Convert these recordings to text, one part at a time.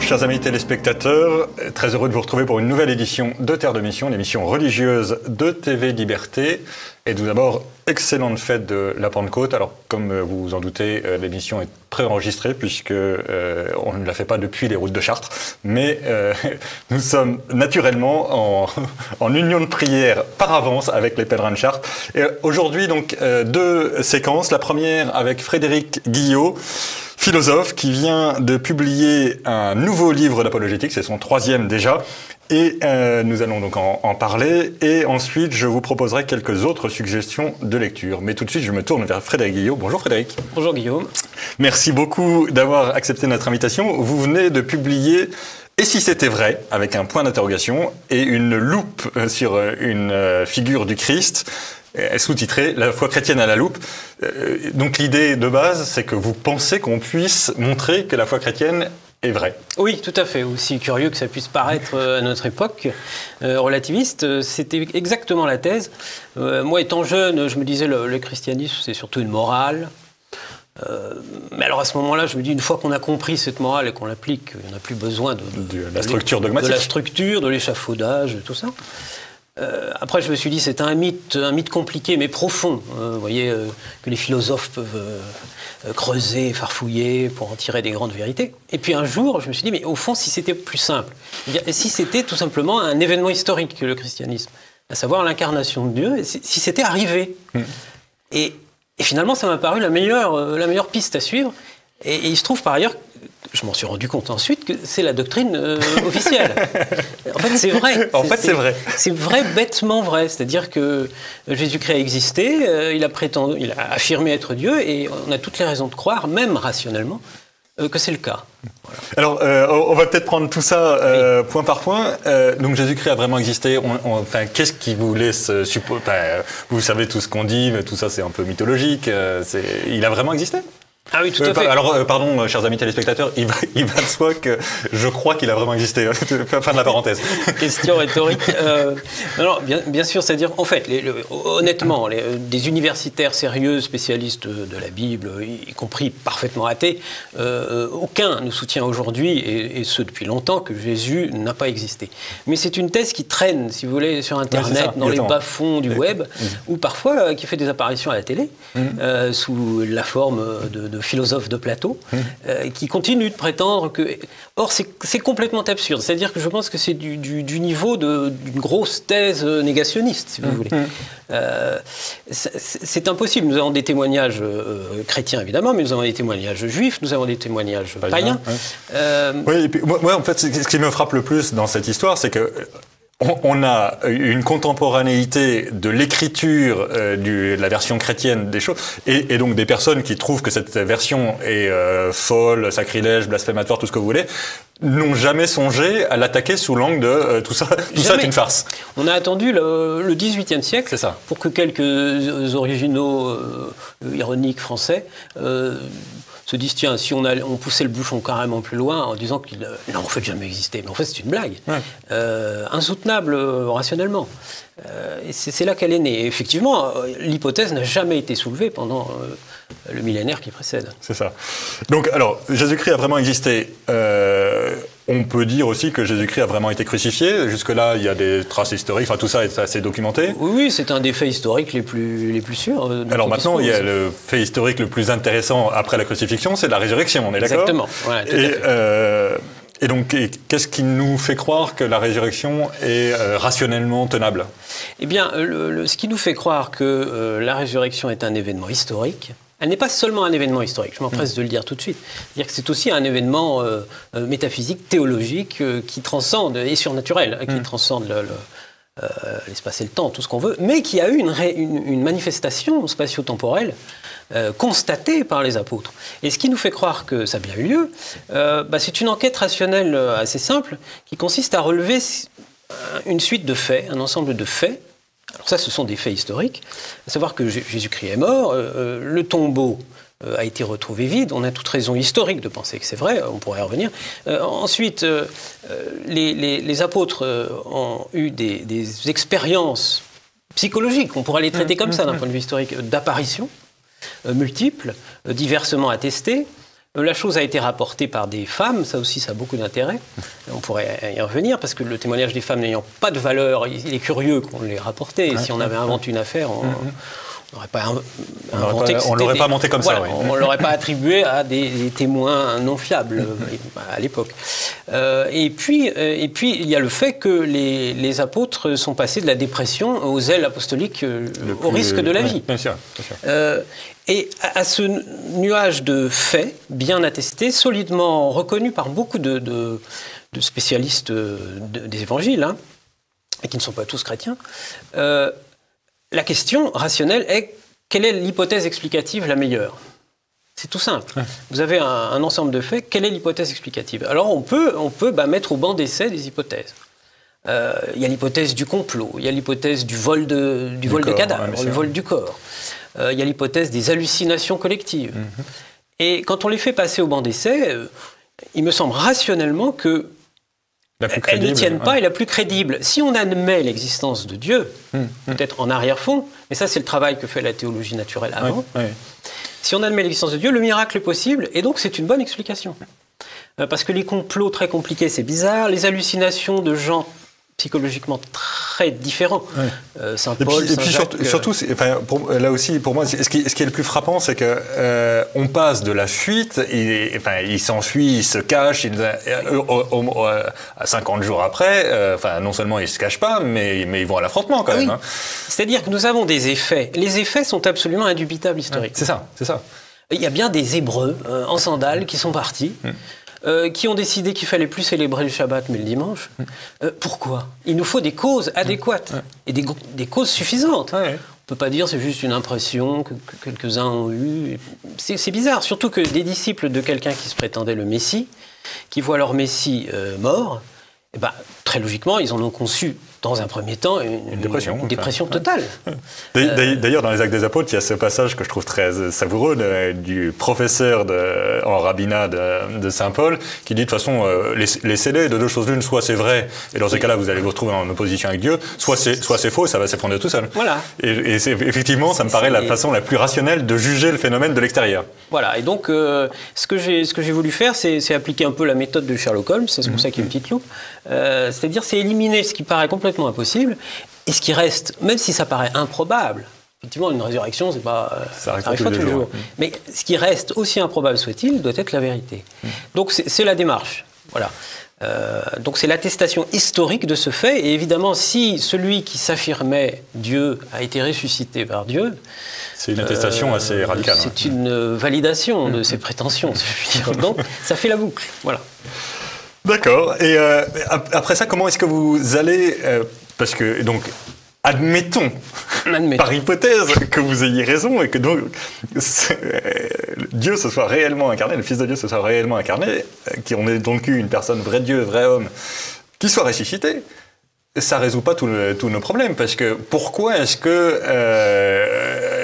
Bonjour chers amis téléspectateurs, très heureux de vous retrouver pour une nouvelle édition de Terre de Mission, l'émission religieuse de TV Liberté. Et tout d'abord, excellente fête de la Pentecôte. Alors comme vous vous en doutez, l'émission est préenregistrée puisque on ne la fait pas depuis les routes de Chartres. Mais nous sommes naturellement en union de prière par avance avec les pèlerins de Chartres. Et aujourd'hui donc deux séquences. La première avec Frédéric Guillot, philosophe qui vient de publier un nouveau livre d'apologétique, c'est son 3e déjà, et nous allons donc en parler, et ensuite je vous proposerai quelques autres suggestions de lecture. Mais tout de suite je me tourne vers Frédéric Guillot. Bonjour Frédéric. Bonjour Guillaume. Merci beaucoup d'avoir accepté notre invitation. Vous venez de publier « Et si c'était vrai ?» avec un point d'interrogation et une loupe sur une figure du Christ, sous-titré « La foi chrétienne à la loupe ». Donc l'idée de base, c'est que vous pensez qu'on puisse montrer que la foi chrétienne est vraie. Oui, tout à fait. Aussi curieux que ça puisse paraître à notre époque relativiste, c'était exactement la thèse. Moi, étant jeune, je me disais le christianisme, c'est surtout une morale. Mais alors à ce moment-là, je me dis, une fois qu'on a compris cette morale et qu'on l'applique, on n'a plus besoin de la structure dogmatique. De la structure, de l'échafaudage, tout ça. Après, je me suis dit, c'est un mythe compliqué mais profond. Vous voyez, que les philosophes peuvent creuser, farfouiller pour en tirer des grandes vérités. Et puis un jour, je me suis dit, mais au fond, si c'était plus simple, et si c'était tout simplement un événement historique, le christianisme, à savoir l'incarnation de Dieu, et si c'était arrivé. Et finalement, ça m'a paru la meilleure piste à suivre. Et il se trouve par ailleurs, je m'en suis rendu compte ensuite, que c'est la doctrine officielle. En fait, c'est vrai. C'est vrai, bêtement vrai. C'est-à-dire que Jésus-Christ a existé, il a affirmé être Dieu, et on a toutes les raisons de croire, même rationnellement, que c'est le cas. Voilà. Alors, on va peut-être prendre tout ça point par point. Donc, Jésus-Christ a vraiment existé. Enfin, qu'est-ce qui vous laisse supposer... vous savez tout ce qu'on dit, mais tout ça, c'est un peu mythologique. Il a vraiment existé ? Ah oui, tout à fait. Alors, pardon, chers amis téléspectateurs, il va de soi que je crois qu'il a vraiment existé. Fin de la parenthèse. Question rhétorique. Non, bien sûr, c'est-à-dire, en fait, honnêtement, des universitaires sérieux, spécialistes de la Bible, y compris parfaitement athées, aucun ne soutient aujourd'hui, et ce depuis longtemps, que Jésus n'a pas existé. Mais c'est une thèse qui traîne, si vous voulez, sur Internet, dans les bas-fonds du web, ou parfois qui fait des apparitions à la télé, sous la forme de philosophes de plateau, qui continuent de prétendre que... Or, c'est complètement absurde. C'est-à-dire que je pense que c'est du niveau d'une grosse thèse négationniste, si vous voulez. C'est impossible. Nous avons des témoignages chrétiens, évidemment, mais nous avons des témoignages juifs, nous avons des témoignages païens. Oui, et puis, moi, en fait, ce qui me frappe le plus dans cette histoire, c'est que on a une contemporanéité de l'écriture de la version chrétienne des choses, et donc des personnes qui trouvent que cette version est folle, sacrilège, blasphématoire, tout ce que vous voulez, n'ont jamais songé à l'attaquer sous l'angle de tout ça est une farce. On a attendu le XVIIIe siècle pour que quelques originaux ironiques français se disent, tiens, si on poussait le bouchon carrément plus loin en disant qu'il n'a en fait jamais existé. Mais en fait, c'est une blague. Insoutenable rationnellement. Et c'est là qu'elle est née. Et effectivement, l'hypothèse n'a jamais été soulevée pendant le millénaire qui précède. C'est ça. Donc, alors, Jésus-Christ a vraiment existé. On peut dire aussi que Jésus-Christ a vraiment été crucifié. Jusque-là, il y a des traces historiques. Enfin, tout ça est assez documenté. Oui, c'est un des faits historiques les plus sûrs. Alors maintenant, il y a le fait historique le plus intéressant après la crucifixion, c'est la résurrection, on est d'accord ? Exactement. Voilà, tout à fait. Et donc, qu'est-ce qui nous fait croire que la résurrection est rationnellement tenable ? Eh bien, ce qui nous fait croire que la résurrection est un événement historique, elle n'est pas seulement un événement historique, je m'empresse de le dire tout de suite. C'est-à-dire que c'est aussi un événement métaphysique, théologique, qui transcende, et surnaturel, qui transcende l'espace et le temps, tout ce qu'on veut, mais qui a eu une manifestation spatio-temporelle constatée par les apôtres. Et ce qui nous fait croire que ça a bien eu lieu, c'est une enquête rationnelle assez simple, qui consiste à relever une suite de faits, un ensemble de faits. Alors ça, ce sont des faits historiques, à savoir que Jésus-Christ est mort, le tombeau a été retrouvé vide, on a toute raison historique de penser que c'est vrai, on pourrait y revenir. Ensuite, les apôtres ont eu des expériences psychologiques, on pourrait les traiter comme ça d'un point de vue historique, d'apparitions multiples, diversement attestées, La chose a été rapportée par des femmes, ça aussi ça a beaucoup d'intérêt. On pourrait y revenir, parce que le témoignage des femmes n'ayant pas de valeur, il est curieux qu'on l'ait rapporté. Et si on avait inventé une affaire, on n'aurait pas inventé. On ne l'aurait pas monté comme ça. Oui. On ne l'aurait pas attribué à des témoins non fiables à l'époque. Et puis, il y a le fait que les apôtres sont passés de la dépression au zèle apostolique au risque de la vie. Bien sûr. Bien sûr. Et à ce nuage de faits bien attestés, solidement reconnus par beaucoup de spécialistes des évangiles, hein, et qui ne sont pas tous chrétiens, la question rationnelle est: quelle est l'hypothèse explicative la meilleure? C'est tout simple. Ouais. Vous avez un ensemble de faits, quelle est l'hypothèse explicative? Alors on peut mettre au banc d'essai des hypothèses. Il y a l'hypothèse du complot, il y a l'hypothèse du vol de cadavres, le vol du corps. Il y a l'hypothèse des hallucinations collectives. Et quand on les fait passer au banc d'essai, il me semble rationnellement que elles ne tiennent pas, et la plus crédible. Si on admet l'existence de Dieu, peut-être en arrière-fond, mais ça c'est le travail que fait la théologie naturelle avant, si on admet l'existence de Dieu, le miracle est possible, et donc c'est une bonne explication. Parce que les complots très compliqués, c'est bizarre, les hallucinations de gens psychologiquement très différents. Saint Paul, et puis surtout, là aussi, pour moi, ce qui est le plus frappant, c'est que on passe de la fuite, il s'enfuit, il se cache, 50 jours après, non seulement ils ne se cachent pas, mais ils vont à l'affrontement quand même. Hein. C'est-à-dire que nous avons des effets. Les effets sont absolument indubitables historiquement. C'est ça. Il y a bien des Hébreux en sandales qui sont partis. Qui ont décidé qu'il fallait plus célébrer le Shabbat mais le dimanche. Pourquoi? Il nous faut des causes adéquates et des causes suffisantes. On ne peut pas dire c'est juste une impression que quelques-uns ont eue. C'est bizarre, surtout que des disciples de quelqu'un qui se prétendait le Messie, qui voient leur Messie mort, très logiquement, ils en ont conçu dans un premier temps une dépression totale. D'ailleurs, dans les Actes des Apôtres, il y a ce passage que je trouve très savoureux du professeur en rabbinat de Saint Paul, qui dit de toute façon, laissez-les, de deux choses l'une, soit c'est vrai, et dans ces cas-là, vous allez vous retrouver en opposition avec Dieu, soit c'est faux, ça va s'effondrer tout seul. Voilà. Et effectivement, ça me paraît la façon la plus rationnelle de juger le phénomène de l'extérieur. Voilà, et donc, ce que j'ai voulu faire, c'est appliquer un peu la méthode de Sherlock Holmes, c'est pour ça qu'il y a une petite loupe, c'est-à-dire c'est éliminer ce qui paraît complètement impossible, et ce qui reste, même si ça paraît improbable, effectivement une résurrection, c'est pas, ça arrive pas tous les jours, mais ce qui reste, aussi improbable soit-il, doit être la vérité. Donc c'est la démarche, voilà. Donc c'est l'attestation historique de ce fait, et évidemment si celui qui s'affirmait Dieu a été ressuscité par Dieu, c'est une attestation assez radicale. C'est une validation de ses prétentions, si je puis dire. Donc ça fait la boucle, voilà. D'accord. Et après ça, comment est-ce que vous allez... parce que, donc, admettons, par hypothèse, que vous ayez raison et que donc Dieu se soit réellement incarné, le Fils de Dieu se soit réellement incarné, qu'on ait donc eu une personne, vrai Dieu, vrai homme, qui soit ressuscité. Ça ne résout pas tous nos problèmes, parce que pourquoi est-ce que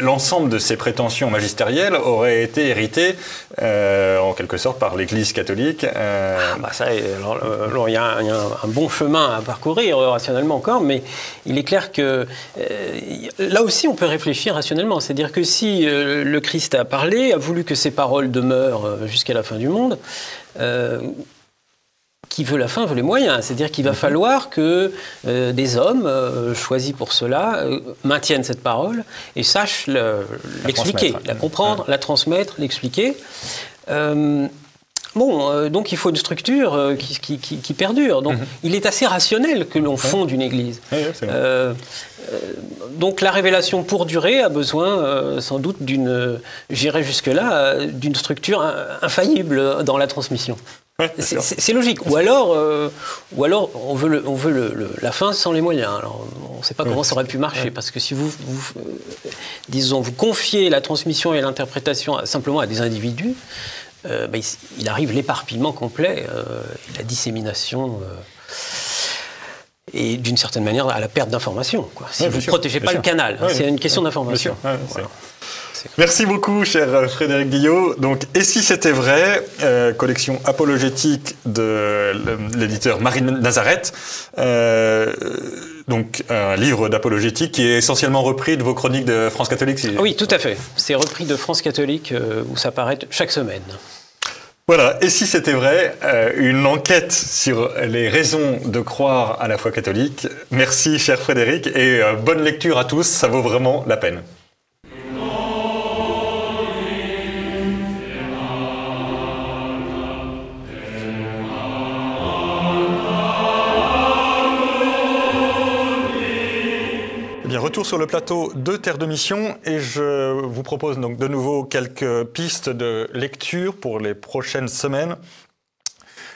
l'ensemble de ces prétentions magistérielles auraient été héritées, en quelque sorte, par l'Église catholique il y a un bon chemin à parcourir, rationnellement encore, mais il est clair que là aussi on peut réfléchir rationnellement. C'est-à-dire que si le Christ a parlé, a voulu que ses paroles demeurent jusqu'à la fin du monde, qui veut la fin veut les moyens. C'est-à-dire qu'il va falloir que des hommes choisis pour cela maintiennent cette parole et sachent l'expliquer, la comprendre, la transmettre, l'expliquer. Donc il faut une structure qui perdure. Donc il est assez rationnel que l'on fonde une église. Donc la révélation pour durer a besoin sans doute j'irai jusque-là, d'une structure infaillible dans la transmission. C'est logique. Ou alors on veut la fin sans les moyens. Alors, on ne sait pas comment ça aurait pu marcher, parce que si vous confiez la transmission et l'interprétation simplement à des individus, il arrive l'éparpillement complet, la dissémination, et d'une certaine manière à la perte d'information. Si vous ne protégez pas le canal, c'est une question d'information. Merci beaucoup, cher Frédéric Guillot. Donc, et si c'était vrai, collection apologétique de l'éditeur Marie Nazareth, donc un livre d'apologétique qui est essentiellement repris de vos chroniques de France Catholique. Oui, tout à fait. C'est repris de France Catholique où ça paraît chaque semaine. Voilà, et si c'était vrai, une enquête sur les raisons de croire à la foi catholique. Merci cher Frédéric, et bonne lecture à tous, ça vaut vraiment la peine. Retour sur le plateau de Terre de Mission, et je vous propose donc de nouveau quelques pistes de lecture pour les prochaines semaines.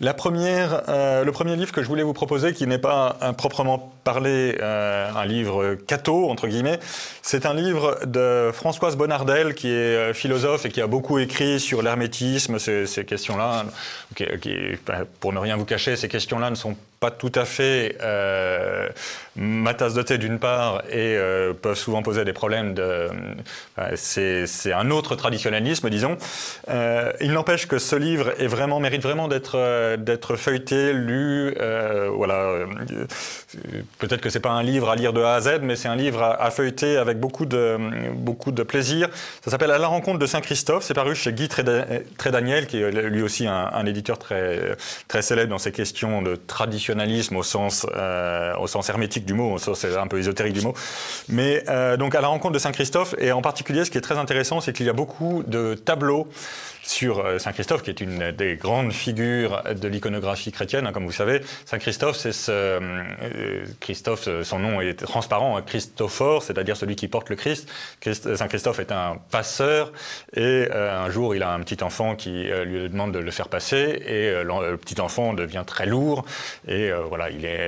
Le premier livre que je voulais vous proposer, qui n'est pas proprement parlé un livre catho, entre guillemets, c'est un livre de Françoise Bonnardel, qui est philosophe et qui a beaucoup écrit sur l'hermétisme, ces questions-là. Pour ne rien vous cacher, ces questions-là ne sont pas tout à fait ma tasse de thé d'une part, et peuvent souvent poser des problèmes c'est un autre traditionnalisme, disons. Il n'empêche que ce livre mérite vraiment d'être feuilleté, lu. Peut-être que c'est pas un livre à lire de A à Z, mais c'est un livre à feuilleter avec beaucoup de plaisir. Ça s'appelle À la rencontre de Saint Christophe. C'est paru chez Guy Trédaniel, qui est lui aussi un éditeur très, très célèbre dans ces questions de traditionnalisme au sens hermétique du mot, au sens un peu ésotérique du mot. Mais donc à la rencontre de Saint Christophe, et en particulier, ce qui est très intéressant, c'est qu'il y a beaucoup de tableaux sur Saint Christophe, qui est une des grandes figures de l'iconographie chrétienne, comme vous savez. Saint Christophe, Christophe, son nom est transparent, Christophore, c'est-à-dire celui qui porte le Christ. Saint Christophe est un passeur, et un jour, il a un petit enfant qui lui demande de le faire passer, et le petit enfant devient très lourd, et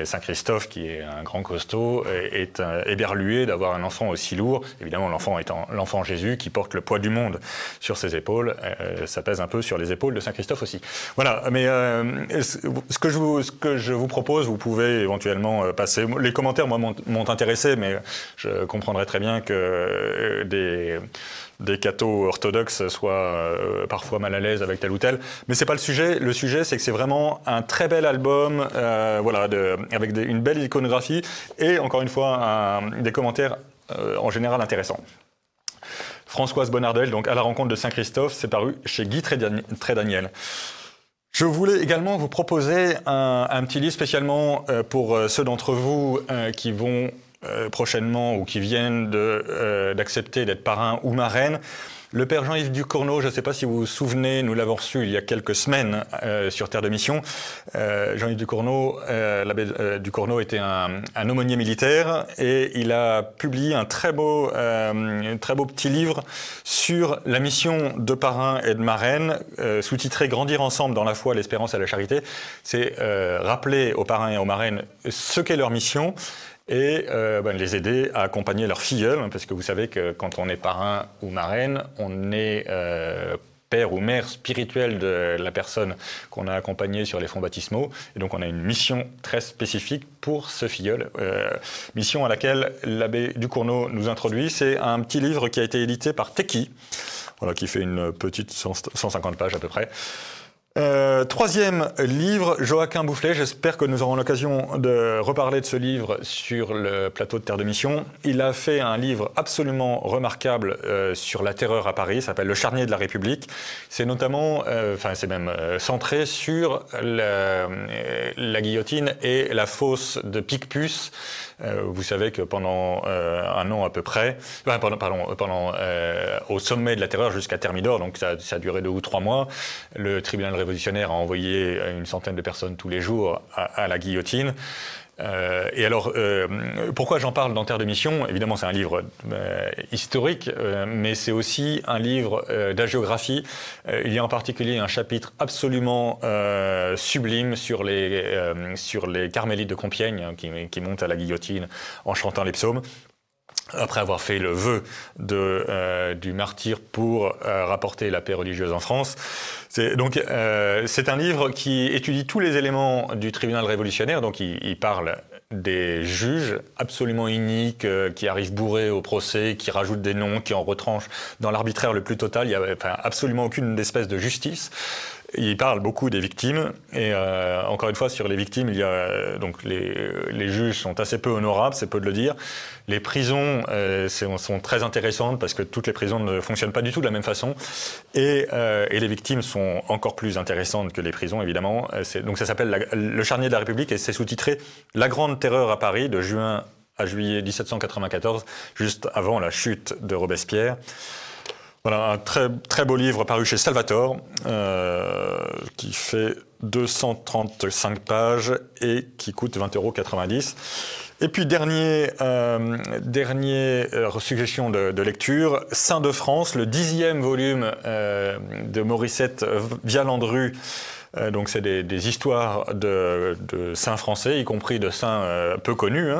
Saint Christophe, qui est un grand costaud, est éberlué d'avoir un enfant aussi lourd. Évidemment, l'enfant étant l'enfant Jésus, qui porte le poids du monde sur ses épaules. Ça pèse un peu sur les épaules de Saint Christophe aussi. Voilà, mais ce que je vous propose, vous pouvez éventuellement passer. Les commentaires, moi, m'ont intéressé, mais je comprendrais très bien que des cathos orthodoxes soient parfois mal à l'aise avec tel ou tel. Mais c'est pas le sujet. Le sujet, c'est que c'est vraiment un très bel album, avec une belle iconographie, et encore une fois, des commentaires en général intéressants. Françoise Bonnardel, donc À la rencontre de Saint Christophe, c'est paru chez Guy Trédaniel. Je voulais également vous proposer un petit livre spécialement pour ceux d'entre vous qui vont prochainement ou qui viennent d'accepter d'être parrain ou marraine. Le père Jean-Yves Ducournau, je ne sais pas si vous vous souvenez, nous l'avons reçu il y a quelques semaines sur Terre de Mission. Jean-Yves Ducournau, l'abbé Ducournau était un aumônier militaire, et il a publié un très beau petit livre sur la mission de parrain et de marraine, sous-titré « Grandir ensemble dans la foi, l'espérance et la charité ». C'est rappeler aux parrains et aux marraines ce qu'est leur mission, et les aider à accompagner leur filleul, parce que vous savez que quand on est parrain ou marraine, on est père ou mère spirituelle de la personne qu'on a accompagnée sur les fonts baptismaux, et donc on a une mission très spécifique pour ce filleul, mission à laquelle l'abbé Ducournau nous introduit. C'est un petit livre qui a été édité par Teki, qui fait une petite 150 pages à peu près. Troisième livre, Joachim Boufflet. J'espère que nous aurons l'occasion de reparler de ce livre sur le plateau de Terre de Mission. Il a fait un livre absolument remarquable sur la terreur à Paris, ça s'appelle Le Charnier de la République. C'est notamment, c'est même centré sur la guillotine et la fosse de Picpus. Vous savez que pendant un an à peu près, au sommet de la terreur jusqu'à Thermidor, donc ça a duré 2 ou 3 mois, le tribunal révolutionnaire a envoyé une centaine de personnes tous les jours à la guillotine. Et alors, pourquoi j'en parle dans Terre de Mission? Évidemment, c'est un livre historique, mais c'est aussi un livre d'hagiographie. Il y a en particulier un chapitre absolument sublime sur les carmélites de Compiègne, qui montent à la guillotine en chantant les psaumes, après avoir fait le vœu du martyr pour rapporter la paix religieuse en France. C'est un livre qui étudie tous les éléments du tribunal révolutionnaire, donc il parle des juges absolument iniques qui arrivent bourrés au procès, qui rajoutent des noms, qui en retranchent dans l'arbitraire le plus total. Il n'y a absolument aucune espèce de justice. Il parle beaucoup des victimes et encore une fois sur les victimes, il y a donc les juges sont assez peu honorables, c'est peu de le dire. Les prisons sont très intéressantes parce que toutes les prisons ne fonctionnent pas du tout de la même façon et les victimes sont encore plus intéressantes que les prisons évidemment. Donc ça s'appelle Le charnier de la République et c'est sous-titré La Grande Terreur à Paris de juin à juillet 1794, juste avant la chute de Robespierre. Voilà, un très, très beau livre paru chez Salvatore, qui fait 235 pages et qui coûte 20,90 €. Et puis, dernière suggestion de lecture, Saints de France, le 10e volume de Morissette Vialandru. Donc, c'est des histoires de saints français, y compris de saints peu connus.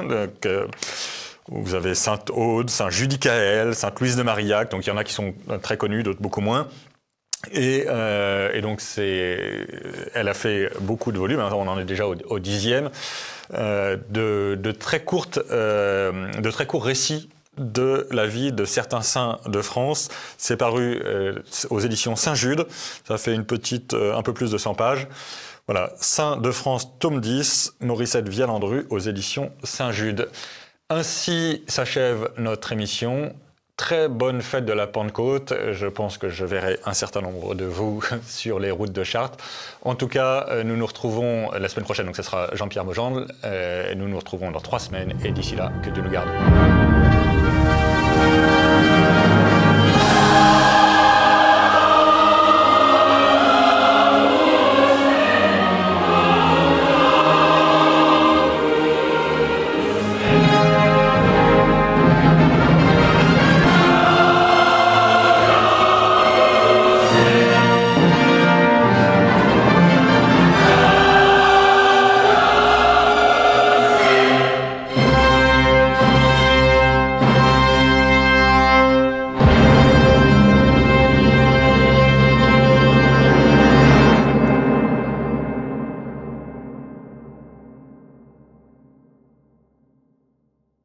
Vous avez Sainte Aude, Saint Judicaël, Sainte Louise de Marillac, donc il y en a qui sont très connus, d'autres beaucoup moins. Et donc elle a fait beaucoup de volumes, on en est déjà au 10e, de très courts récits de la vie de certains saints de France. C'est paru aux éditions Saint-Jude, ça fait un peu plus de 100 pages. Voilà, Saints de France, tome 10, Morissette Vialandru aux éditions Saint-Jude. Ainsi s'achève notre émission. Très bonne fête de la Pentecôte. Je pense que je verrai un certain nombre de vous sur les routes de Chartres. En tout cas, nous nous retrouvons la semaine prochaine, donc ce sera Jean-Pierre Mojandl. Nous nous retrouvons dans 3 semaines et d'ici là, que Dieu nous garde.